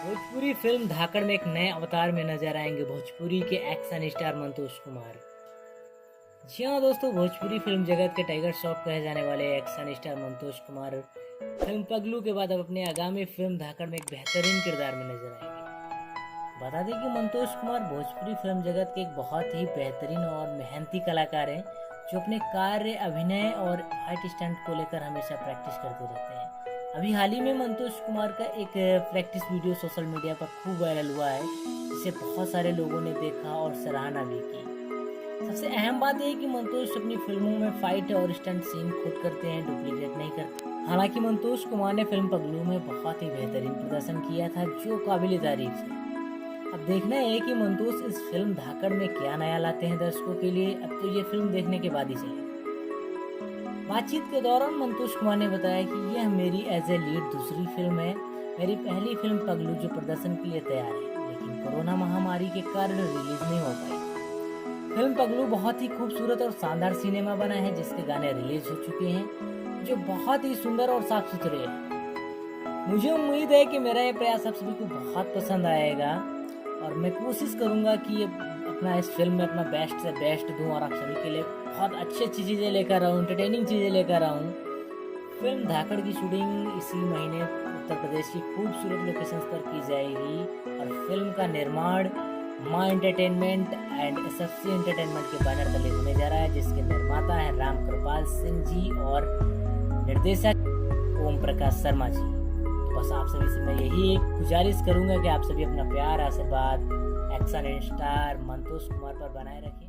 Bhojpuri film धाकड़ में एक नए अवतार में नजर आएंगे भोजपुरी के एक्शन स्टार मंतोष कुमार। जी हाँ दोस्तों, भोजपुरी फिल्म जगत के टाइगर श्रॉफ कहे जाने वाले action star Mantosh Kumar film Paglu के बाद अब अपने आगामी फिल्म धाकड़ में एक बेहतरीन किरदार में नजर आएंगे। बता दें कि मंतोष कुमार भोजपुरी फिल्म जगत के एक बहुत ही बेहतरीन और मेहनती कलाकार हैं, जो अपने कार्य, अभिनय और फाइट स्टंट को लेकर हमेशा प्रैक्टिस करते रहते हैं। अभी हाल ही में मंतोष कुमार का एक प्रैक्टिस वीडियो सोशल मीडिया पर खूब वायरल हुआ है, जिसे बहुत सारे लोगों ने देखा और सराहना भी की। सबसे अहम बात यह है कि मंतोष अपनी फिल्मों में फाइट और स्टंट सीन खुद करते हैं, डुप्लीकेट नहीं करते। हालांकि मंतोष कुमार ने फिल्म पगलू में बहुत ही बेहतरीन प्रदर्शन किया था, जो काबिल तारीफ है। अब देखना है कि मंतोष इस फिल्म धाकड़ में क्या नया लाते हैं दर्शकों के लिए। अब तो ये फिल्म देखने के बाद ही चलेगा। बातचीत के दौरान मंतोष कुमार ने बताया कि यह मेरी एज ए लीड दूसरी फिल्म है। मेरी पहली फिल्म पगलू जो प्रदर्शन के लिए तैयार है, लेकिन कोरोना महामारी के कारण रिलीज नहीं हो पाई। फिल्म पगलू बहुत ही खूबसूरत और शानदार सिनेमा बना है, जिसके गाने रिलीज हो चुके हैं, जो बहुत ही सुंदर और साफ सुथरे हैं। मुझे उम्मीद है कि मेरा ये प्रयास आप सभी को बहुत पसंद आएगा और मैं कोशिश करूंगा कि अपना इस फिल्म में अपना बेस्ट से बेस्ट दूं और आप सभी के लिए बहुत अच्छी चीज़ें लेकर आऊँ, एंटरटेनिंग चीज़ें लेकर आऊँ। फिल्म धाकड़ की शूटिंग इसी महीने उत्तर प्रदेश की खूबसूरत लोकेशंस पर की जाएगी और फिल्म का निर्माण माँ एंटरटेनमेंट एंड एसएफसी एंटरटेनमेंट के बैनर तले होने जा रहा है, जिसके निर्माता हैं राम कृपाल सिंह जी और निर्देशक ओम प्रकाश शर्मा जी। तो बस आप सभी से मैं यही एक गुजारिश करूंगा कि आप सभी अपना प्यार, आशीर्वाद एक्शन स्टार मंतोष कुमार पर बनाए रखें।